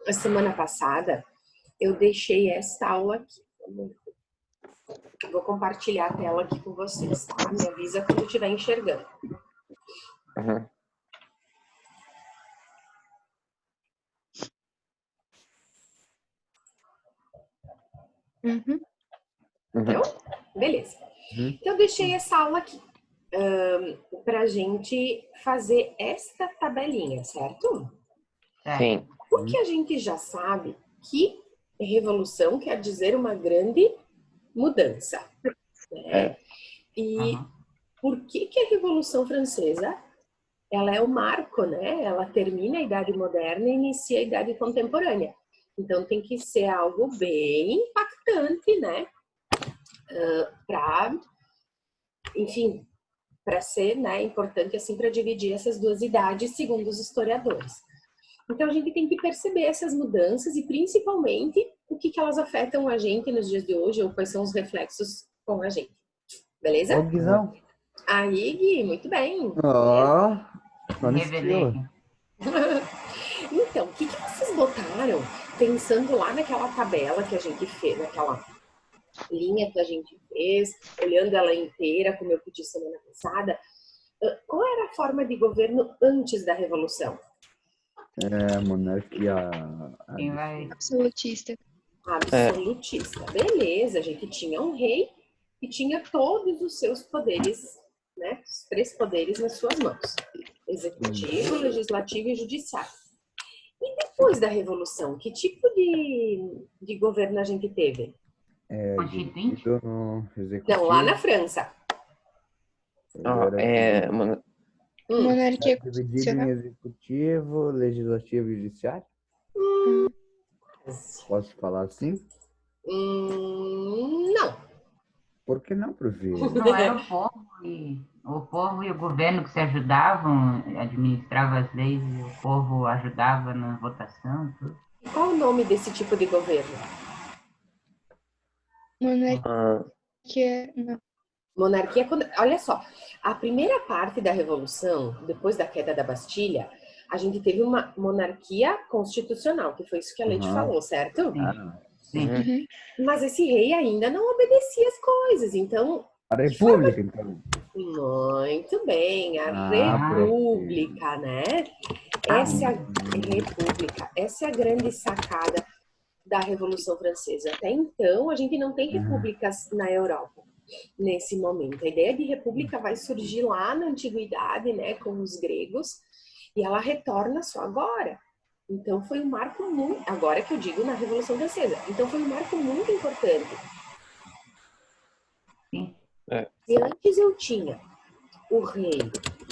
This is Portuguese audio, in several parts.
A semana passada, eu deixei esta aula aqui. Vou compartilhar a tela aqui com vocês, tá? Me avisa quando estiver enxergando. Uhum. Entendeu? Beleza. Então, eu deixei essa aula aqui para a gente fazer esta tabelinha, certo? Sim. Porque a gente já sabe que revolução quer dizer uma grande mudança, né? E por que que a Revolução Francesa, ela é o marco, né? Ela termina a Idade Moderna e inicia a Idade Contemporânea. Então tem que ser algo bem impactante, né? Para, enfim, para ser, né, importante assim para dividir essas duas idades segundo os historiadores. Então a gente tem que perceber essas mudanças e principalmente o que elas afetam a gente nos dias de hoje ou quais são os reflexos com a gente. Beleza? Ô, Guizão. Aí, Gui, muito bem. Ó, só no Revelei. estilo. Então, o que vocês botaram pensando lá naquela tabela que a gente fez, naquela linha que a gente fez, olhando ela inteira, como eu pedi semana passada, qual era a forma de governo antes da Revolução? Monarquia. Quem vai? Absolutista. Absolutista. Beleza, a gente tinha um rei e tinha todos os seus poderes, né? Os 3 poderes nas suas mãos: executivo, legislativo e judiciário. E depois da Revolução, que tipo de governo a gente teve? Constituinte? No executivo. Não, lá na França. Monarquia Dividido em constitucional. executivo, legislativo e judiciário? Posso falar assim? Não. Por que não, prof? Não era o povo e o governo que se ajudavam, administravam as leis e o povo ajudava na votação e tudo. Qual o nome desse tipo de governo? Monarquia. Não. Monarquia. Olha só, a primeira parte da Revolução, depois da queda da Bastilha, a gente teve uma monarquia constitucional, que foi isso que a Leite falou, certo? Sim. Mas esse rei ainda não obedecia as coisas, então... A república, então. Muito bem, a república, né? Essa é a república, essa é a grande sacada da Revolução Francesa. Até então, a gente não tem repúblicas na Europa nesse momento. A ideia de república vai surgir lá na antiguidade, né, com os gregos, e ela retorna só agora. Então foi um marco muito, agora que eu digo na Revolução Francesa, então foi um marco muito importante. E antes eu tinha o rei,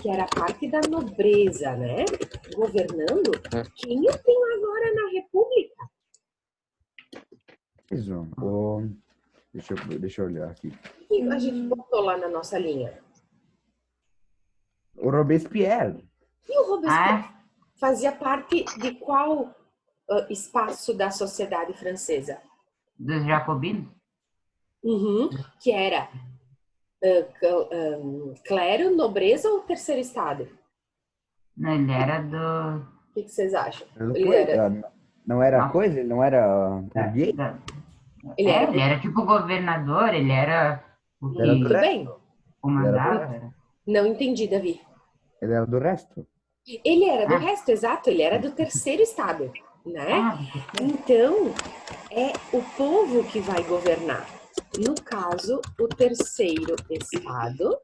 que era parte da nobreza, né, governando, quem eu tenho agora na República? Deixa eu olhar aqui. Que a gente botou lá na nossa linha? O Robespierre. E o Robespierre fazia parte de qual espaço da sociedade francesa? Dos jacobinos? Que era clero, nobreza ou terceiro estado? Não, ele era do... O que vocês acham? Não era coisa? Ele não era burguês? Ele era tipo governador, ele era o que Muito bem. comandava. Não entendi, Davi. Ele era do resto? Ele era do resto, exato. Ele era do terceiro estado, né? Então, é o povo que vai governar. No caso, o terceiro estado.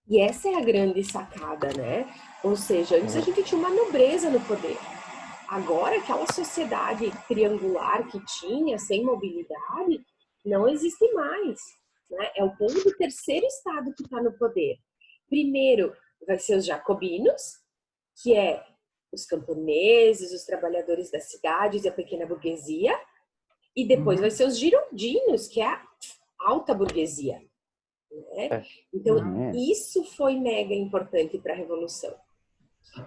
E essa é a grande sacada, né? Ou seja, antes a gente tinha uma nobreza no poder. Agora, aquela sociedade triangular que tinha, sem mobilidade, não existe mais, né? É o povo do terceiro estado que está no poder. Primeiro vai ser os jacobinos, que é os camponeses, os trabalhadores das cidades e a pequena burguesia. E depois vai ser os girondinos, que é a alta burguesia. Né? Então, isso foi mega importante para a Revolução.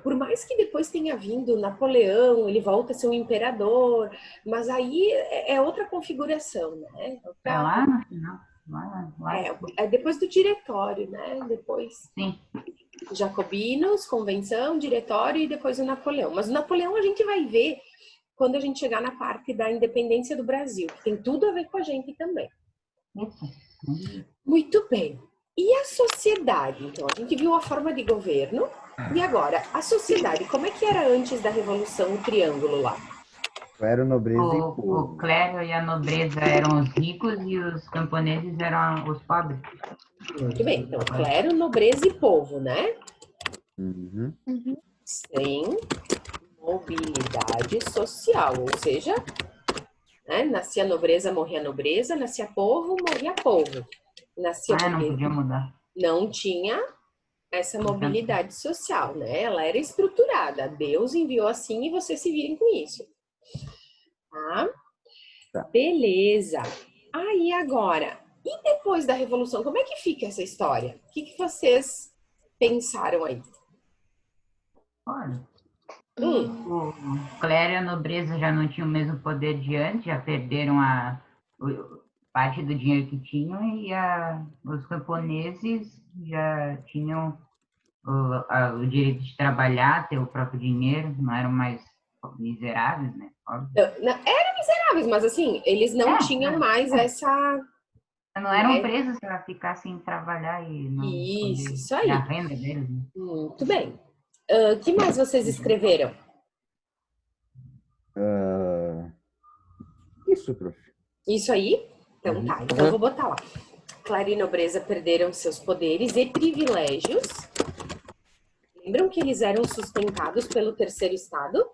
Por mais que depois tenha vindo Napoleão, ele volta a ser um imperador, mas aí é outra configuração, né? É lá no final. É depois do diretório, né? Depois. Sim. Jacobinos, convenção, diretório e depois o Napoleão. Mas o Napoleão a gente vai ver quando a gente chegar na parte da independência do Brasil, que tem tudo a ver com a gente também. Muito bem. E a sociedade? Então, a gente viu a forma de governo. E agora, a sociedade, como é que era antes da Revolução, o triângulo lá? Clero, nobreza e O povo. clero e a nobreza eram os ricos e os camponeses eram os pobres. Muito bem. Então, clero, nobreza e povo, né? Uhum. Sem mobilidade social, ou seja, né, nascia nobreza, morria nobreza, nascia povo, morria povo. Nascia Não podia mudar. não tinha essa mobilidade social, né? Ela era estruturada. Deus enviou assim e vocês se virem com isso. Tá? Beleza. Aí agora, e depois da Revolução, como é que fica essa história? O que vocês pensaram aí? Olha, o clero e a nobreza já não tinham o mesmo poder de antes, já perderam parte do dinheiro que tinham, e os camponeses já tinham o direito de trabalhar, ter o próprio dinheiro, não eram mais miseráveis, né? Eram miseráveis, mas assim, eles não tinham mais essa... Não eram presos para ficar sem trabalhar e não isso aí. a renda deles. Né? Muito bem. O que mais vocês escreveram? Isso, prof. Isso aí? Então tá, então eu vou botar lá. Clero e nobreza perderam seus poderes e privilégios. Lembram que eles eram sustentados pelo terceiro estado?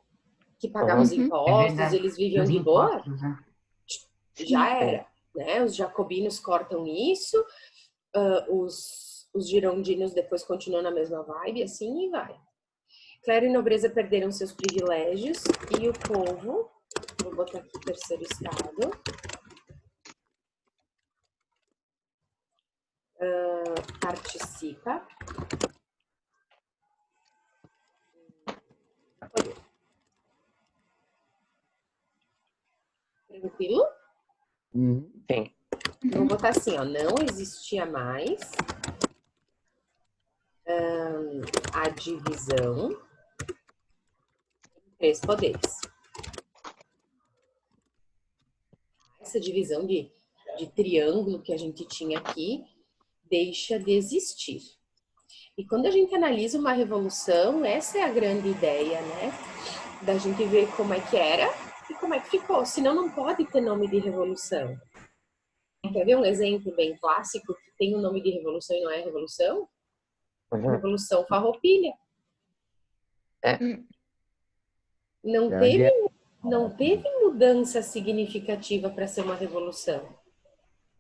Que pagava os impostos, eles viviam de boa? Né? Já era, né? Os jacobinos cortam isso, os girondinos depois continuam na mesma vibe, assim e vai. Clero e nobreza perderam seus privilégios e o povo, vou botar aqui terceiro estado, participa. Tranquilo? Sim. Vou botar assim, ó, não existia mais a divisão em 3 poderes. Essa divisão de triângulo que a gente tinha aqui deixa de existir. E quando a gente analisa uma revolução, essa é a grande ideia, né? Da gente ver como é que era e como é que ficou. Senão não pode ter nome de revolução. Quer ver um exemplo bem clássico que tem o nome de revolução e não é revolução? Revolução Farroupilha. Não teve mudança significativa para ser uma revolução.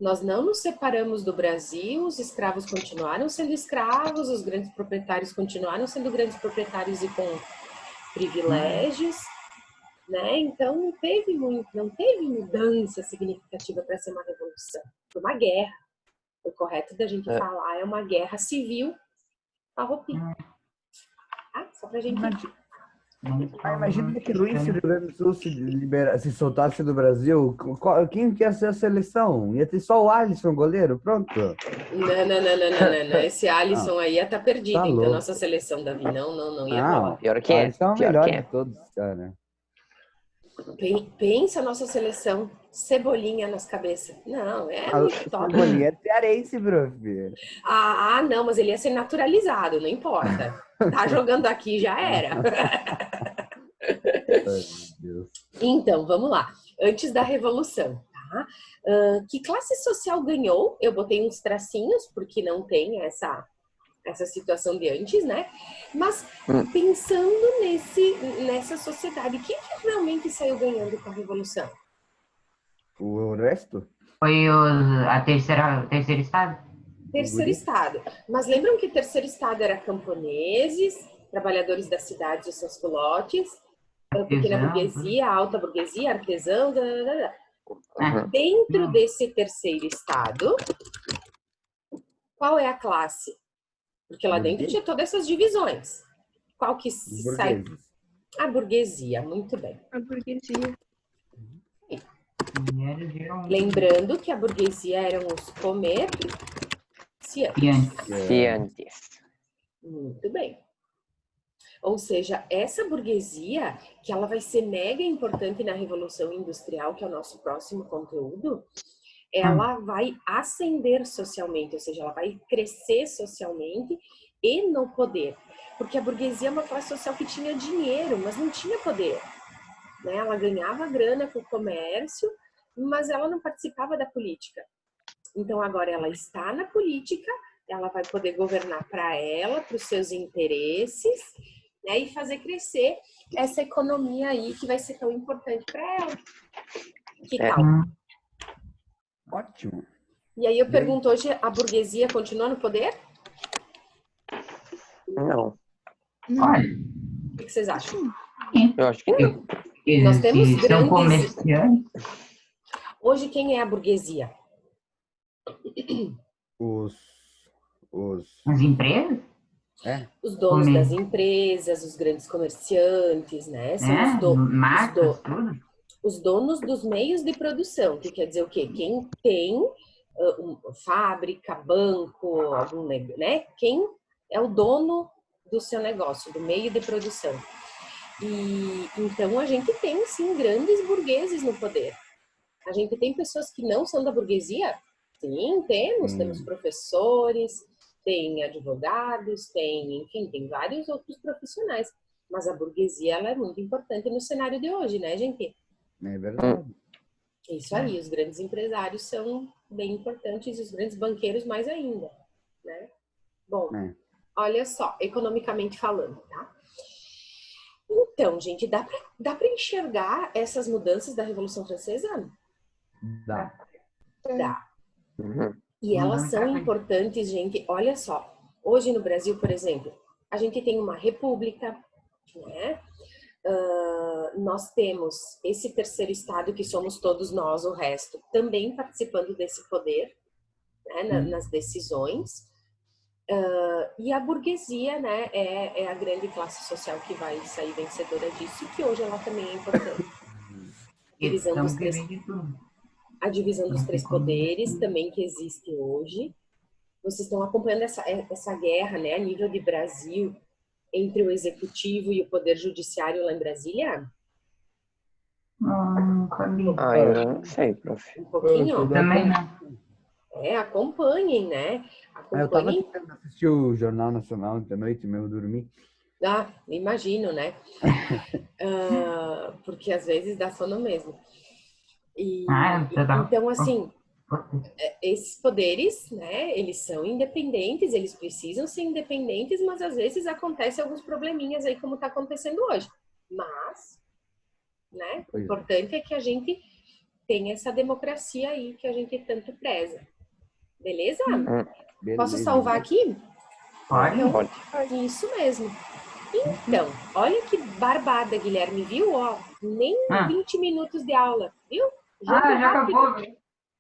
Nós não nos separamos do Brasil, os escravos continuaram sendo escravos, os grandes proprietários continuaram sendo grandes proprietários e com privilégios, né? Então não teve mudança significativa para ser uma revolução. Foi uma guerra. O correto da gente falar é uma guerra civil farroupilha. Só pra gente... Imagina que Luiz, se o Rio Grande do Sul se soltasse do Brasil, quem que ia ser a seleção? Ia ter só o Alisson, goleiro, pronto. Não. Esse Alisson aí ia estar perdido em da nossa seleção, Davi. Não ia rolar. Pior que é. Alisson é o melhor de todos, cara. Pensa a nossa seleção, Cebolinha nas cabeças. Não, é muito top. Cebolinha é cearense, prof. Não, mas ele ia ser naturalizado, não importa. Tá jogando aqui, já era. Ai, meu Deus. Então, vamos lá. Antes da Revolução, tá? Que classe social ganhou? Eu botei uns tracinhos, porque não tem essa situação de antes, né? Mas pensando nessa sociedade, quem que realmente saiu ganhando com a Revolução? O resto? Foi o terceiro estado? Terceiro estado. Mas lembram que terceiro estado era camponeses, trabalhadores das cidades e seus culotes, pequena burguesia, alta burguesia, artesãos, Dentro desse terceiro estado, qual é a classe? Porque lá dentro tinha todas essas divisões. Qual que sai? A burguesia, muito bem. A burguesia. Lembrando que a burguesia eram os comerciantes. Muito bem. Ou seja, essa burguesia, que ela vai ser mega importante na Revolução Industrial, que é o nosso próximo conteúdo, ela vai ascender socialmente, ou seja, ela vai crescer socialmente e no poder. Porque a burguesia é uma classe social que tinha dinheiro, mas não tinha poder. Né? Ela ganhava grana com o comércio, mas ela não participava da política. Então, agora ela está na política, ela vai poder governar para ela, para os seus interesses, né? E fazer crescer essa economia aí que vai ser tão importante para ela. Que tal? Ótimo. E aí eu pergunto, hoje a burguesia continua no poder? Não. Olha, O que vocês acham? Eu acho que não. Nós temos são grandes... comerciantes. Hoje quem é a burguesia? As empresas? Os donos das empresas, os grandes comerciantes, né? São Marcas, tudo. os donos dos meios de produção, que quer dizer o quê? Quem tem fábrica, banco, algum, né? Quem é o dono do seu negócio, do meio de produção. E então a gente tem sim grandes burgueses no poder. A gente tem pessoas que não são da burguesia? Sim, temos professores, tem advogados, enfim, tem vários outros profissionais. Mas a burguesia, ela é muito importante no cenário de hoje, né, gente? É verdade. Isso aí, os grandes empresários são bem importantes e os grandes banqueiros mais ainda, né? Bom, olha só, economicamente falando, tá? Então, gente, dá pra enxergar essas mudanças da Revolução Francesa? Dá. Dá. E elas são importantes, gente. Olha só, hoje no Brasil, por exemplo, a gente tem uma república, né? Nós temos esse terceiro estado que somos todos nós, o resto, também participando desse poder, né, nas decisões. E a burguesia, né, é a grande classe social que vai sair vencedora disso, e que hoje ela também é importante. A divisão dos três poderes também que existe hoje. Vocês estão acompanhando essa guerra, né, a nível de Brasil, entre o executivo e o poder judiciário lá em Brasília? Eu não sei, prof. Um pouquinho? Também não. Acompanhem, né? Eu tava tentando assistir o Jornal Nacional de noite mesmo, dormir. Imagino, né? Porque às vezes dá sono mesmo. Então, assim, esses poderes, né, eles são independentes, eles precisam ser independentes, mas às vezes acontecem alguns probleminhas aí, como está acontecendo hoje. Mas, né, o importante é que a gente tenha essa democracia aí que a gente tanto preza. Beleza? Posso salvar aqui? Pode. Então, isso mesmo. Então, olha que barbada, Guilherme, viu? Ó, nem 20 minutos de aula, viu? Já acabou.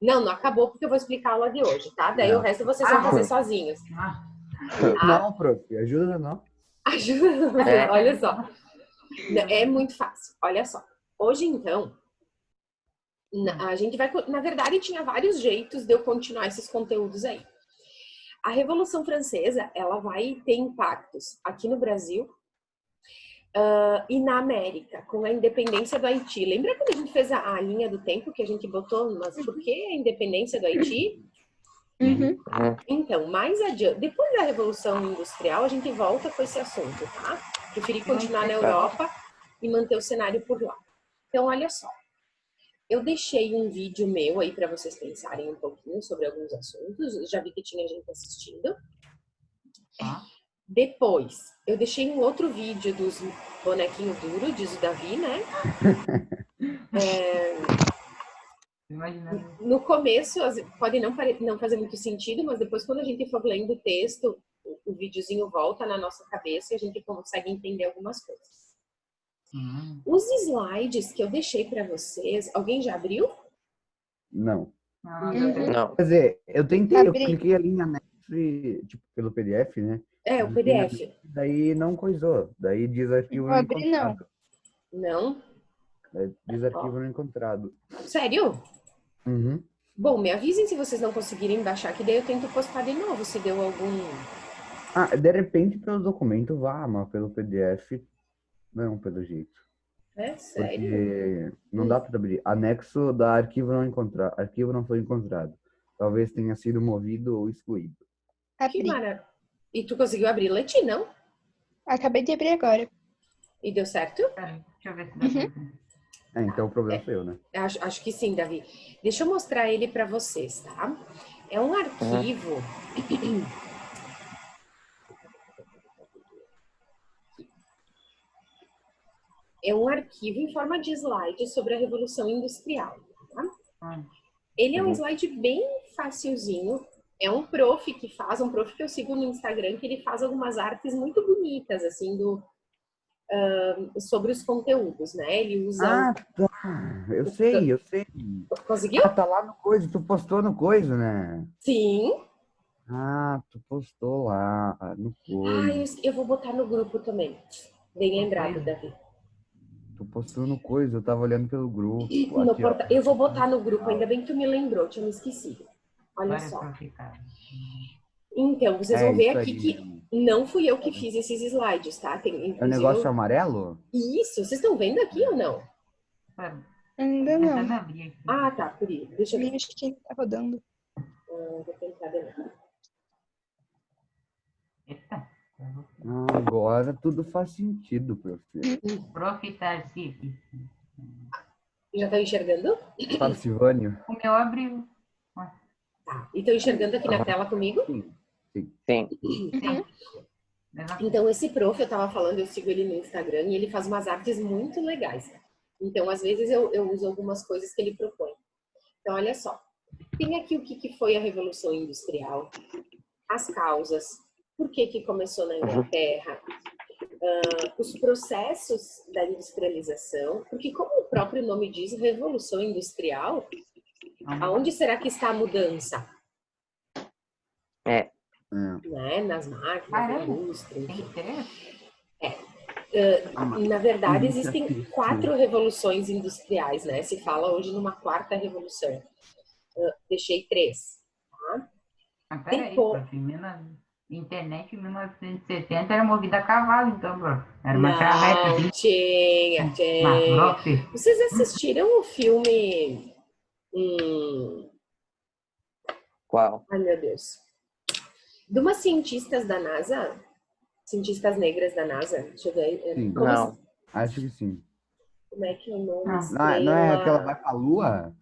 Não acabou porque eu vou explicar a aula de hoje, tá? Daí o resto vocês vão fazer sozinhos. Não, prof, ajuda não. Ajuda, olha só. É muito fácil, olha só. Hoje, então, a gente vai... Na verdade, tinha vários jeitos de eu continuar esses conteúdos aí. A Revolução Francesa, ela vai ter impactos aqui no Brasil e na América, com a independência do Haiti. Lembra quando a gente fez a linha do tempo que a gente botou, mas por que a independência do Haiti? Então, mais adiante, depois da Revolução Industrial, a gente volta com esse assunto, tá? Preferi continuar na Europa e manter o cenário por lá. Então, olha só. Eu deixei um vídeo meu aí para vocês pensarem um pouquinho sobre alguns assuntos. Já vi que tinha gente assistindo. Depois, eu deixei um outro vídeo dos bonequinhos duros, diz o Davi, né? No começo, pode não fazer muito sentido, mas depois, quando a gente for lendo o texto, o videozinho volta na nossa cabeça e a gente consegue entender algumas coisas. Os slides que eu deixei para vocês, alguém já abriu? Não. Não. Quer dizer, eu tentei, eu cliquei ali na net, tipo, pelo PDF, né? O PDF. Daí não coisou. Daí diz arquivo não encontrado. Não? Diz arquivo não encontrado. Sério? Uhum. Bom, me avisem se vocês não conseguirem baixar, que daí eu tento postar de novo, se deu algum De repente pelo documento vá, mas pelo PDF não, pelo jeito. É sério? Porque não dá para abrir. Anexo da arquivo não encontrar. Arquivo não foi encontrado. Talvez tenha sido movido ou excluído. Que Abri. maravilha. E tu conseguiu abrir, Leti, não? Acabei de abrir agora. E deu certo? Peraí, deixa eu ver se dá pra... Então o problema foi eu, né? Acho que sim, Davi. Deixa eu mostrar ele para vocês, tá? É um arquivo. É um arquivo em forma de slide sobre a Revolução Industrial. Tá? Ele é um slide bem facilzinho. É um prof que faz, um prof que eu sigo no Instagram, que ele faz algumas artes muito bonitas, assim, sobre os conteúdos, né? Ele usa... Tá. Eu sei. Conseguiu? Tá lá no coisa. Tu postou no coisa, né? Sim. Tu postou lá no Ah, coisa. eu vou botar no grupo também. Bem lembrado, Davi. Tu postou no coisa. Eu tava olhando pelo grupo. No Aqui, ó. eu vou botar no grupo, ainda bem que tu me lembrou, tinha me esquecido. Olha Agora só. pra ficar. Então, vocês vão ver isso aqui aí. que não fui eu que fiz esses slides, tá? Tem, É o inclusive, negócio amarelo? Isso, vocês estão vendo aqui ou não? Pera, Ainda tentando não. abrir aqui. Ah, tá, por isso. Deixa eu ver. Acho que tá rodando. Vou tentar de novo. Eita. Agora tudo faz sentido, professor. Prof. Tarcísio. Já tá enxergando? Tarcivânio? O meu abriu. Tá. E estão enxergando aqui na tela comigo? Sim. Sim. Sim. Mesma Então, esse prof, eu tava falando, eu sigo ele no Instagram e ele faz umas artes muito legais. Então, às vezes, eu uso algumas coisas que ele propõe. Então, olha só. Tem aqui o que foi a Revolução Industrial, as causas, por que começou na Inglaterra, os processos da industrialização, porque como o próprio nome diz, Revolução Industrial, aonde será que está a mudança? É. Né? Nas máquinas, na indústria, enfim. Tem 3? Na verdade, existem 4 revoluções industriais, né? Se fala hoje numa 4ª revolução. Deixei 3. Tá? Mas peraí, prof. Internet em 1960 era movida a cavalo, então, prof. Era uma charrete. Não, tinha. Mas, prof. Vocês assistiram o filme... Qual? Ai, meu Deus. De umas cientistas da NASA, cientistas negras da NASA, deixa eu ver. Sim. Não. Acho que sim. Como é que é o nome? Não é aquela que vai pra Lua?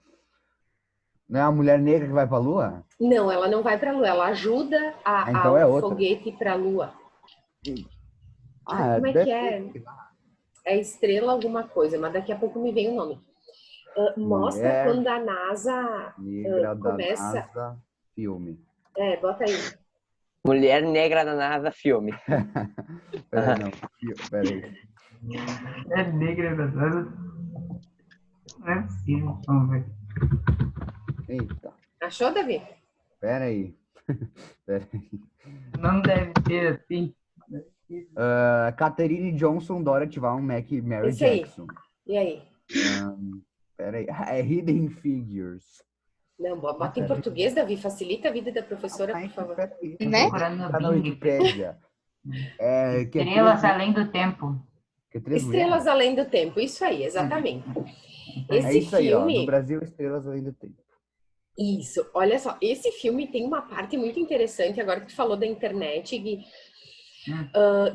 Não é a mulher negra que vai pra Lua? Não, ela não vai pra Lua, ela ajuda então é outra. foguete pra Lua. Ah, Como é deve que é? ser. É Estrela alguma coisa, mas daqui a pouco me vem o nome. Mostra Mulher quando a NASA Negra da começa... NASA, filme. Bota aí. Mulher Negra da NASA, filme. Peraí, não. Peraí. É negra da NASA. Não é possível, vamos ver. Eita. Achou, Davi? Peraí. Não deve ser assim. Catherine Johnson, Dorothy Vaughan, Mary Esse aí. Jackson. E aí? Peraí. É Hidden Figures. Não, bota em português, Davi. Facilita a vida da professora, por favor. Peraí. Né? Procurando Tá na no Bing. Wikipédia. Estrelas além do tempo. Estrelas Além do Tempo, isso aí, exatamente. É Esse isso aí, ó. filme... No Brasil, Estrelas Além do Tempo. Isso, olha só, esse filme tem uma parte muito interessante, agora que tu falou da internet, Gui,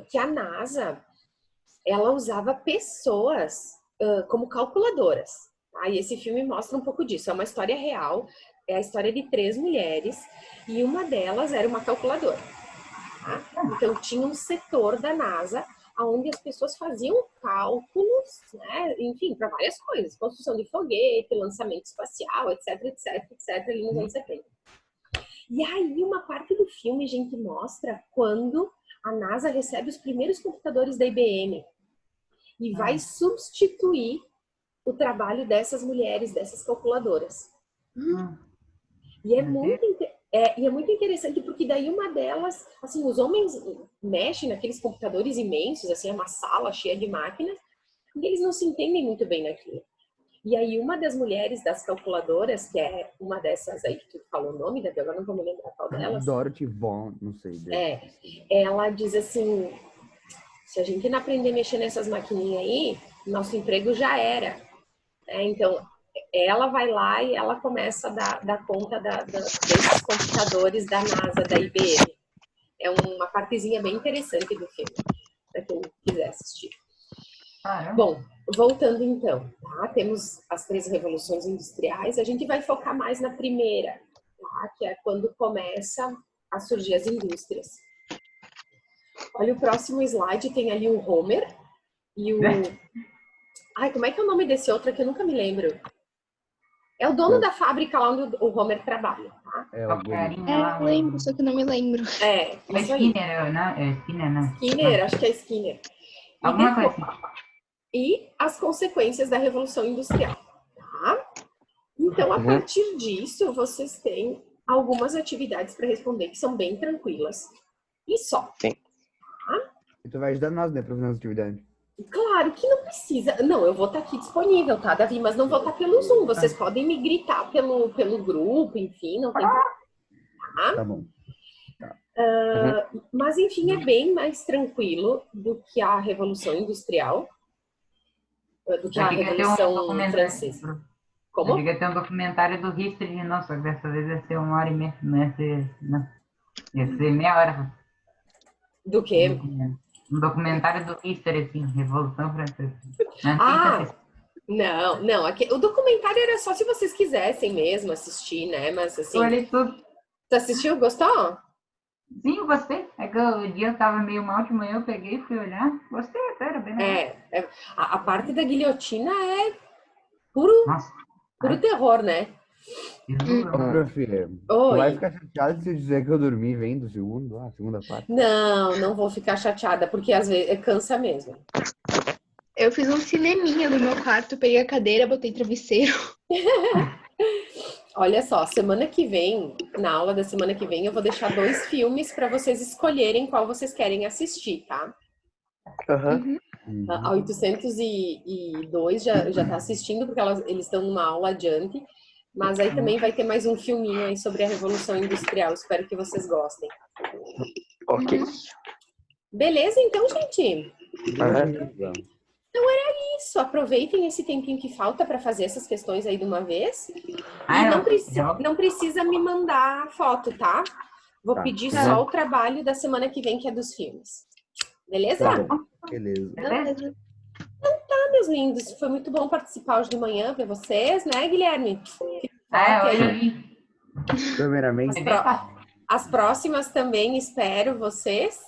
que a NASA, ela usava pessoas como calculadoras. Tá? E esse filme mostra um pouco disso, é uma história real, é a história de 3 mulheres, e uma delas era uma calculadora. Tá? Então tinha um setor da NASA onde as pessoas faziam cálculos, né, enfim, para várias coisas, construção de foguete, lançamento espacial, etc, ali nos anos 70. E aí uma parte do filme, gente, mostra quando a NASA recebe os primeiros computadores da IBM e vai substituir o trabalho dessas mulheres, dessas calculadoras. E é muito interessante, porque daí uma delas, assim, os homens mexem naqueles computadores imensos, assim, é uma sala cheia de máquinas, e eles não se entendem muito bem naquilo. E aí uma das mulheres das calculadoras, que é uma dessas aí que tu falou o nome, Davi, agora não vou me lembrar qual delas, Dorothy Vaughan, não sei. ela diz assim, se a gente não aprender a mexer nessas maquininhas aí, nosso emprego já era. Então, ela vai lá e ela começa a dar conta desses computadores da NASA, da IBM. É uma partezinha bem interessante do filme, para quem quiser assistir. Bom, voltando então, tá? Temos as 3 revoluções industriais, a gente vai focar mais na primeira, tá? Que é quando começa a surgir as indústrias. Olha o próximo slide, tem ali o Homer e o... Ai, como é que é o nome desse outro que eu nunca me lembro? É o dono da fábrica lá onde o Homer trabalha, tá? Eu lembro, só que não me lembro. É isso aí. Skinner, não? É Skinner, não. Skinner, acho que é Skinner. Alguma coisa assim. E as consequências da Revolução Industrial, tá? Então, a partir disso, vocês têm algumas atividades para responder que são bem tranquilas. E só. Sim. Tá? E tu vai ajudar nós, né, pra fazer as atividades. Claro que não precisa. Não, eu vou estar aqui disponível, tá, Davi? Mas não vou estar pelo Zoom. Vocês podem me gritar pelo grupo, enfim, não tem problema. Tá bom. Mas, enfim, é bem mais tranquilo do que a Revolução Industrial, do que a Revolução Francesa. Como? Eu digo que tem um documentário do History de nossa, que dessa vez ia ser 1h30, não ia ser, não. Ia ser meia hora. Do quê? Um documentário do History, assim, Revolução Francesa. Não, o documentário era só se vocês quisessem mesmo assistir, né? Mas assim. Eu olhei tudo. Tu assistiu? Gostou? Sim, eu gostei. É que o dia eu tava meio mal de manhã, eu peguei e fui olhar. Gostei até, era bem legal. A parte da guilhotina é puro terror, né? Ô, prof, tu vai ficar chateado se eu dizer que eu dormi vendo a segunda parte? Não vou ficar chateada, porque às vezes cansa mesmo. Eu fiz um cineminha no meu quarto, peguei a cadeira, botei travesseiro. Olha só, semana que vem, na aula da semana que vem, eu vou deixar 2 filmes para vocês escolherem qual vocês querem assistir, tá? A 802 já tá assistindo, porque eles estão numa aula adiante. Mas aí também vai ter mais um filminho aí sobre a Revolução Industrial. Espero que vocês gostem. Ok. Beleza, então, gente? Uhum. Então era isso. Aproveitem esse tempinho que falta para fazer essas questões aí de uma vez. E não precisa me mandar foto, tá? Vou pedir só o trabalho da semana que vem, que é dos filmes. Beleza? Beleza. Meus lindos, foi muito bom participar hoje de manhã para vocês, né, Guilherme? Primeiramente. As próximas também espero vocês.